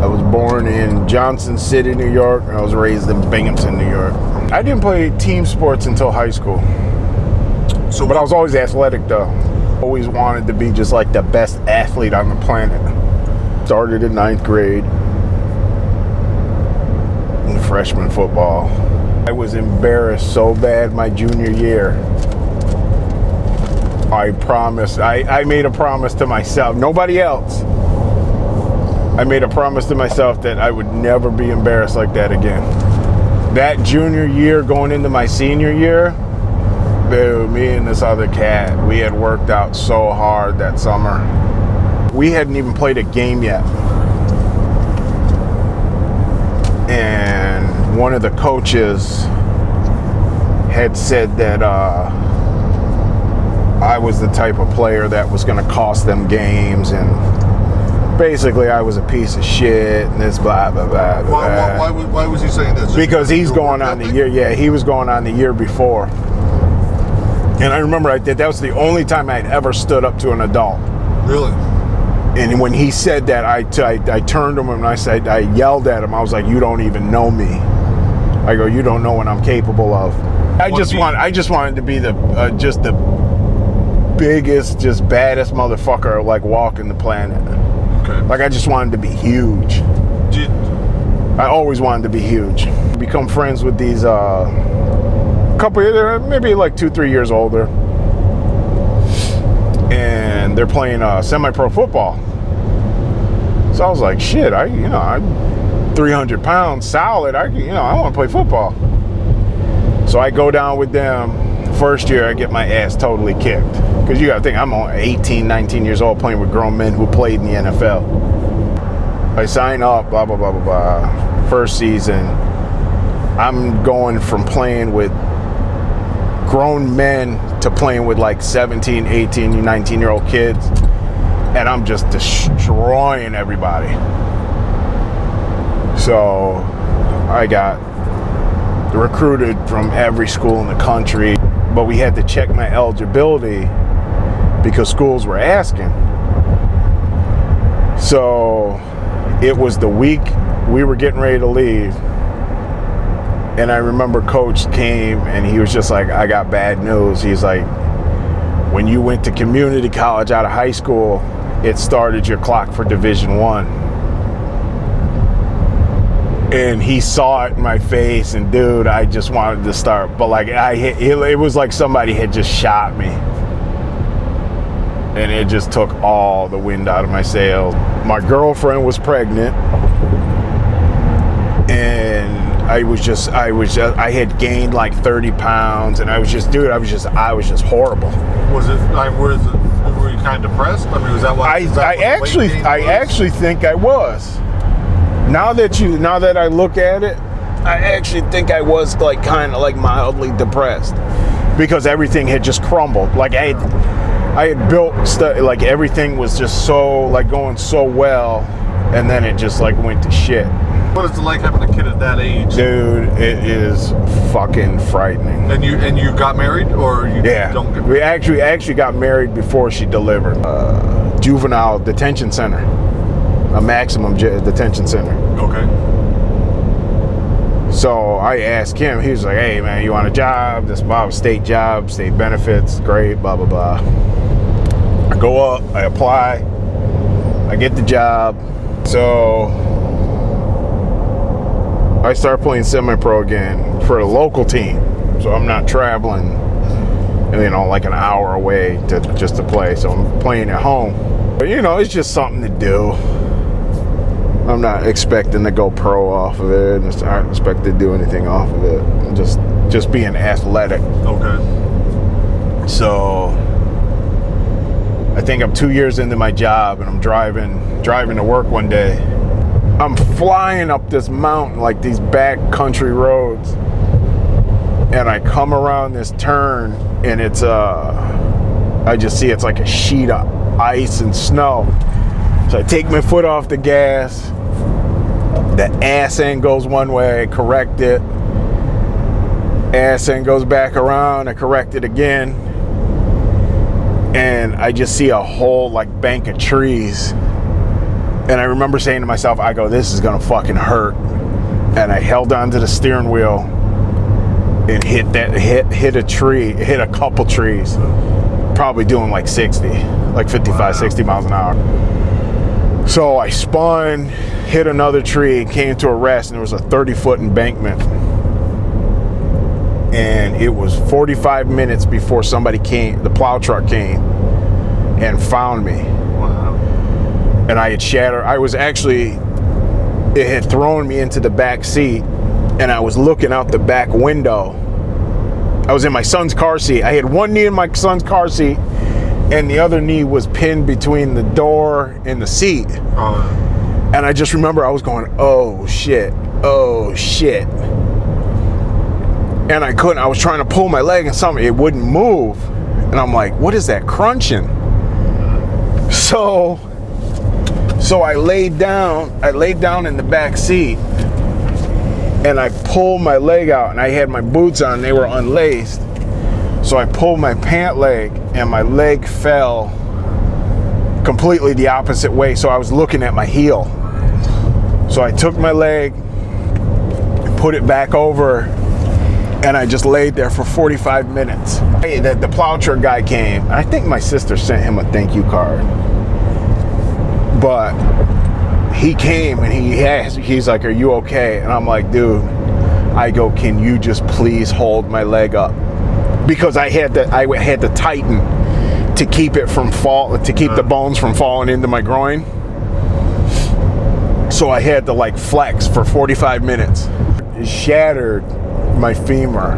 I was born in Johnson City, New York. I was raised in Binghamton, New York. I didn't play team sports until high school. But I was always athletic though. Always wanted to be just like the best athlete on the planet. Started in 9th grade in freshman football. I was embarrassed so bad my junior year. I promised, I made a promise to myself, nobody else. I made a promise to myself that I would never be embarrassed like that again. That junior year going into my senior year, dude, me and this other cat, we had worked out so hard that summer. We hadn't even played a game yet. And one of the coaches had said that I was the type of player that was going to cost them games, and basically I was a piece of shit and this blah blah blah. Why was he saying this? Because he's going on the year. Yeah, he was going on the year before. And I remember that was the only time I'd ever stood up to an adult. Really? And when he said that, I turned to him and I yelled at him. I was like, "You don't even know me." I go, "You don't know what I'm capable of." I just wanted to be the biggest, just baddest motherfucker like walking the planet. Okay. Like I just wanted to be huge. I always wanted to be huge. Become friends with these couple years, maybe like 2-3 years older, and they're playing semi-pro football. So I was like, shit, I'm 300 pounds solid. I want to play football. So I go down with them. First year, I get my ass totally kicked. Because you got to think, I'm 18, 19 years old playing with grown men who played in the NFL. I sign up, blah, blah, blah, blah, blah. First season, I'm going from playing with grown men to playing with like 17, 18, 19-year-old kids. And I'm just destroying everybody. So I got recruited from every school in the country, but we had to check my eligibility because schools were asking. So it was the week we were getting ready to leave, and I remember coach came and he was just like, "I got bad news." He's like, "When you went to community college out of high school, it started your clock for Division I." And he saw it in my face, and dude, I just wanted to start. But like it was like somebody had just shot me. And it just took all the wind out of my sails. My girlfriend was pregnant, and I had gained like 30 pounds, and I was just horrible. Were you kind of depressed? I mean, was that why? I actually think I was. Now that I look at it, I actually think I was like kind of like mildly depressed because everything had just crumbled. Like I had built stuff, like everything was just so like going so well, and then it just like went to shit. What is it like having a kid at that age? Dude, it is fucking frightening. And you got married, or you don't get married? We actually got married before she delivered. Juvenile detention center, a maximum detention center. Okay. So I asked him, he was like, "Hey man, you want a job? This state job, state benefits, great, blah, blah, blah." I go up, I apply, I get the job. So I start playing semi-pro again for a local team. So I'm not traveling, like an hour away just to play. So I'm playing at home. But it's just something to do. I'm not expecting to go pro off of it. I don't expect to do anything off of it. Just being athletic. Okay. So I think I'm 2 years into my job, and I'm driving to work one day. I'm flying up this mountain, like these back country roads, and I come around this turn, and it's I just see it's like a sheet of ice and snow. So I take my foot off the gas. The ass end goes one way, I correct it. Ass end goes back around, I correct it again. And I just see a whole like bank of trees. And I remember saying to myself, I go, this is gonna fucking hurt. And I held onto the steering wheel and hit a tree, hit a couple trees, probably doing like 60, like 55, 60 miles an hour. So I spun, hit another tree, came to a rest, and there was a 30-foot embankment. And it was 45 minutes before somebody came, the plow truck came and found me. Wow. And I had shattered, it had thrown me into the back seat, and I was looking out the back window. I was in my son's car seat. I had one knee in my son's car seat, and the other knee was pinned between the door and the seat. And I just remember I was going, oh shit, oh shit. And I was trying to pull my leg and something, it wouldn't move. And I'm like, what is that crunching? So I laid down in the back seat, and I pulled my leg out, and I had my boots on, they were unlaced. So I pulled my pant leg, and my leg fell completely the opposite way. So I was looking at my heel. So I took my leg, put it back over, and I just laid there for 45 minutes. The plow truck guy came. I think my sister sent him a thank you card. But he came and he's like, are you okay? And I'm like, dude, I go, can you just please hold my leg up? Because I had to tighten to keep it from the bones from falling into my groin. So I had to like flex for 45 minutes. It shattered my femur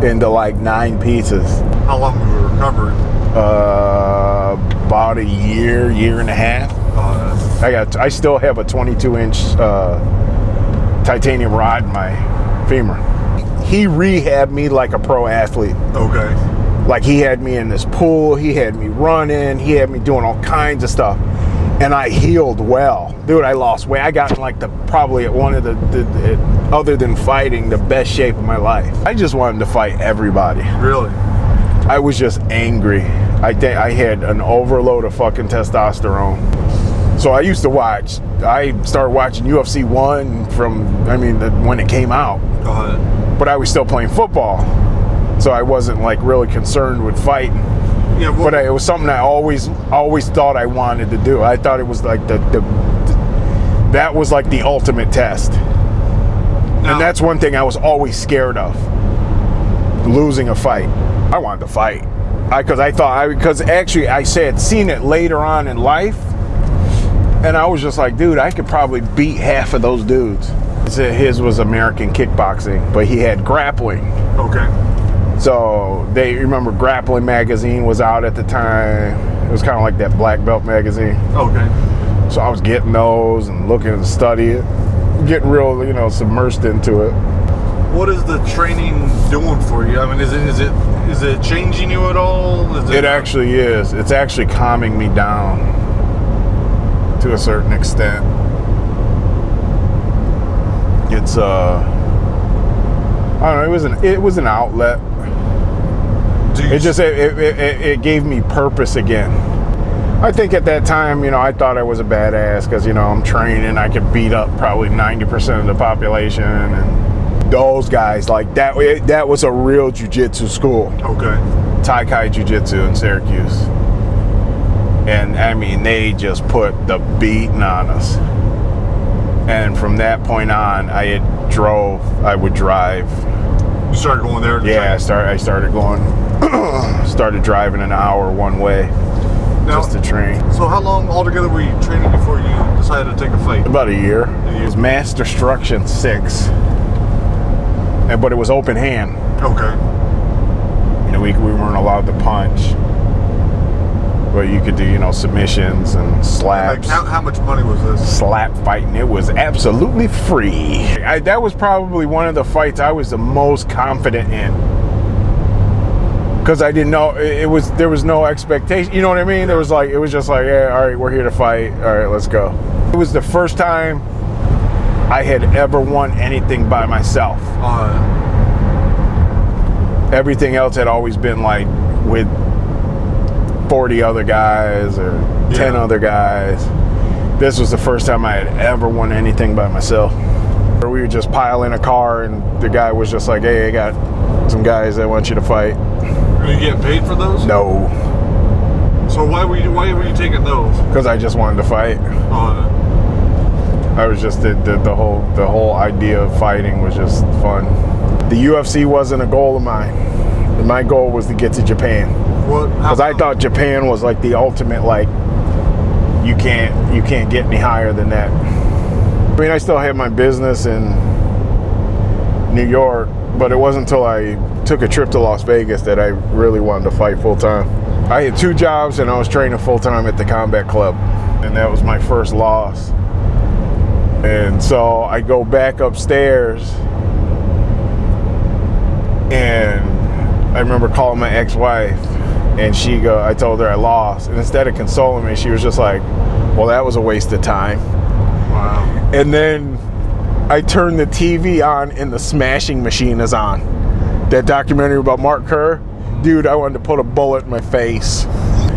into like 9 pieces. How long were you recovering? About a year and a half. I still have a 22-inch titanium rod in my femur. He rehabbed me like a pro athlete. Okay. Like he had me in this pool, he had me running, he had me doing all kinds of stuff. And I healed well. Dude, I lost weight. I got in like probably one of the other than fighting, the best shape of my life. I just wanted to fight everybody. Really? I was just angry. I had an overload of fucking testosterone. So I used to watch. I started watching UFC 1 when it came out. But I was still playing football. So I wasn't like really concerned with fighting. Yeah, well, but it was something I always thought I wanted to do. I thought it was like that was like the ultimate test. And that's one thing I was always scared of. Losing a fight. I wanted to fight. Because actually I had seen it later on in life. And I was just like, dude, I could probably beat half of those dudes. His was American kickboxing, but he had grappling. Okay. So they remember Grappling magazine was out at the time. It was kind of like that black belt magazine. Okay. So I was getting those and looking to study it, getting real, submersed into it. What is the training doing for you? I mean, is it changing you at all? It actually is. It's actually calming me down to a certain extent. It's I don't know. It was an outlet. It gave me purpose again. I think at that time, I thought I was a badass because I'm training. I could beat up probably 90% of the population, and those guys like that. That was a real jiu-jitsu school. Okay. Tai Chi Jiu-Jitsu in Syracuse, and I mean they just put the beating on us. And from that point on, I would drive. You started going there? Yeah, I started going. Started driving an hour one way just to train. So how long altogether were you training before you decided to take a fight? About a year. It was Mass Destruction 6. But it was open hand. Okay. We weren't allowed to punch. But you could do, submissions and slaps. Like how much money was this? Slap fighting. It was absolutely free. That was probably one of the fights I was the most confident in. Because I didn't know, there was no expectation. You know what I mean? It was just like, yeah, all right, we're here to fight. All right, let's go. It was the first time I had ever won anything by myself. Everything else had always been like with 40 other guys or 10 other guys. This was the first time I had ever won anything by myself. We would just pile in a car, and the guy was just like, "Hey, I got some guys that want you to fight." Were you getting paid for those? No. So why were you taking those? Because I just wanted to fight. I was just the whole idea of fighting was just fun. The UFC wasn't a goal of mine. My goal was to get to Japan. Because I thought Japan was like the ultimate, like, you can't get any higher than that. I mean, I still had my business in New York, but it wasn't until I took a trip to Las Vegas that I really wanted to fight full time. I had 2 jobs and I was training full time at the combat club, and that was my first loss. And so I go back upstairs, and I remember calling my ex-wife, and I told her I lost, and instead of consoling me, she was just like, "Well, that was a waste of time." Wow. And then I turned the TV on, and The Smashing Machine is on. That documentary about Mark Kerr, dude, I wanted to put a bullet in my face.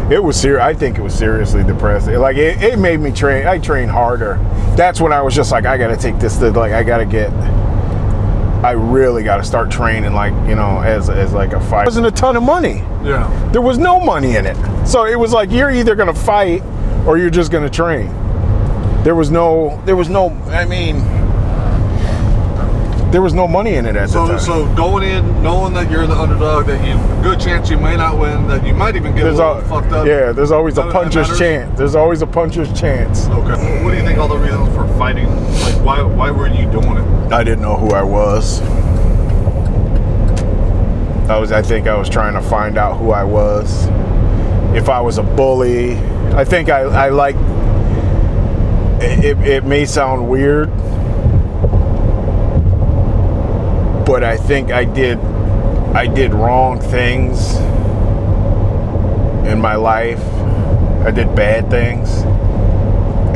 It was serious. I think it was seriously depressing. Like it made me train. I trained harder. That's when I was just like, I got to take this to, like, I really got to start training, like, you know, as like a fight. It wasn't a ton of money. Yeah. There was no money in it. So it was like, you're either going to fight or you're just going to train. There was no, I mean, there was no money in it at the time. So going in, knowing that you're the underdog, that good chance you may not win, that you might even get fucked up. Yeah, there's always a puncher's chance. There's always a puncher's chance. Okay. What do you think all the reasons for fighting? Like, why were you doing it? I didn't know who I was. I think I was trying to find out who I was. If I was a bully. I think I like. It may sound weird, but I think I did wrong things in my life. I did bad things,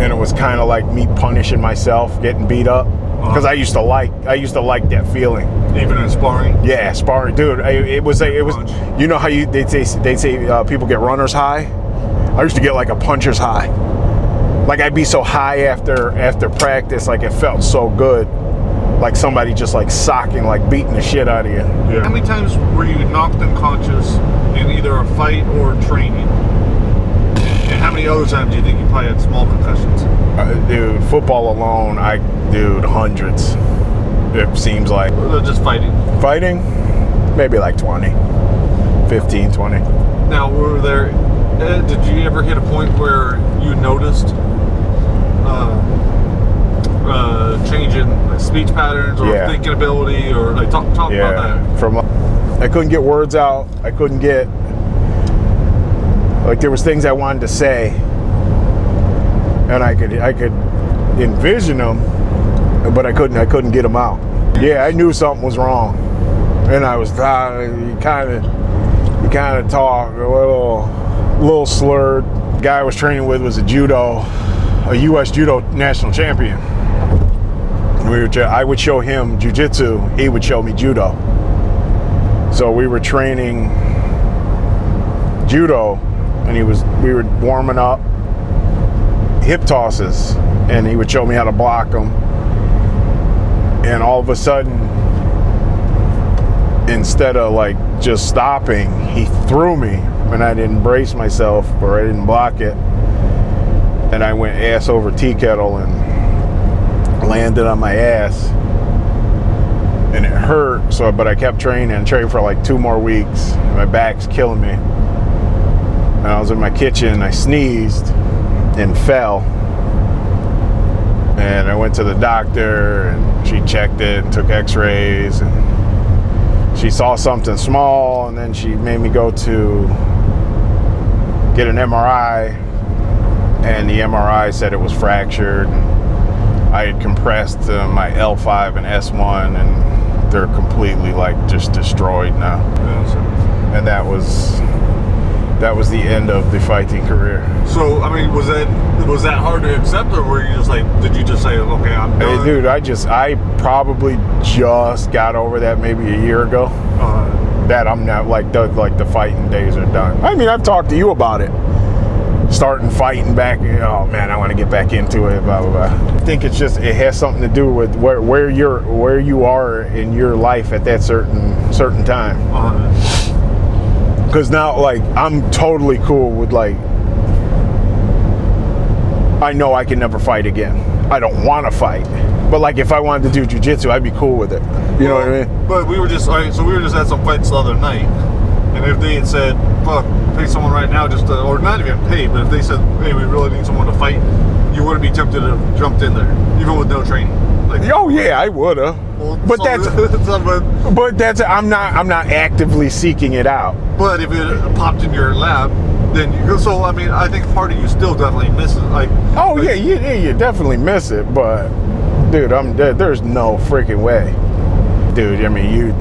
and it was kind of like me punishing myself, getting beat up, because I used to like that feeling. Even in sparring. Yeah, sparring, dude. It was. You know how they say people get runner's high. I used to get like a puncher's high. Like, I'd be so high after practice, like it felt so good. Like somebody just like socking, like beating the shit out of you. Yeah. How many times were you knocked unconscious in either a fight or training? And how many other times do you think you probably had small concussions? Dude, football alone, hundreds. It seems like. Just fighting? Fighting? Maybe like 20. 15, 20. Now, did you ever hit a point where you noticed change in like speech patterns or thinking ability, or like talk about that? I couldn't get words out. I couldn't get, like, there was things I wanted to say, and I could envision them, but I couldn't get them out. Yeah, I knew something was wrong, and I was you kind of talk a little slurred. The guy I was training with was a U.S. judo national champion. I would show him jiu-jitsu, he would show me judo. So we were training judo, and we were warming up hip tosses, and he would show me how to block them. And all of a sudden, instead of like just stopping, he threw me, and I didn't brace myself, or I didn't block it, and I went ass over tea kettle and landed on my ass, and it hurt. But I kept training for like 2 more weeks. My back's killing me, and I was in my kitchen. I sneezed and fell, and I went to the doctor, and she checked it and took x-rays, and she saw something small, and then she made me go to get an MRI, and the MRI said it was fractured. I had compressed my L5 and S1, and they're completely like just destroyed now. And that was the end of the fighting career. So, I mean, was that hard to accept, or were you just like, did you just say, okay, I'm done? Hey, dude, I probably just got over that maybe a year ago. That I'm not like the fighting days are done. I mean, I've talked to you about it, starting fighting back. Oh man, I want to get back into it. Blah blah blah. I think it's just it has something to do with where you are in your life at that certain time. Because now, like, I'm totally cool with, like, I know I can never fight again. I don't want to fight, but like if I wanted to do jiu-jitsu, I'd be cool with it. You know what I mean? But we were just at some fights the other night, and if they had said, "Fuck, pay someone right now," or not even pay, but if they said, "Hey, we really need someone to fight," you wouldn't be tempted to have jumped in there, even with no training. Like, oh yeah, I woulda. Well, but that's I'm not actively seeking it out. But if it popped in your lap, then you go. So I mean, I think part of you still definitely misses. Yeah, you definitely miss it. But dude, there's no freaking way, dude. I mean,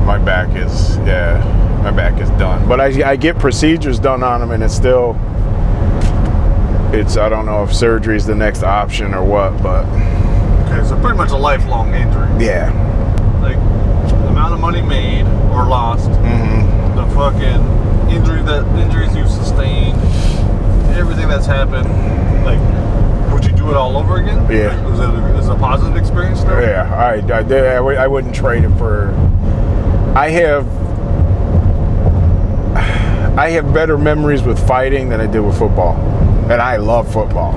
my back is done. But I get procedures done on them, and it's still. I don't know if surgery is the next option or what, but. Okay, so pretty much a lifelong injury. Yeah. Like, the amount of money made or lost, the fucking injuries you've sustained, everything that's happened, like, would you do it all over again? Yeah. Like, is it a positive experience still? Yeah, I wouldn't trade it for. I have better memories with fighting than I did with football. And I love football.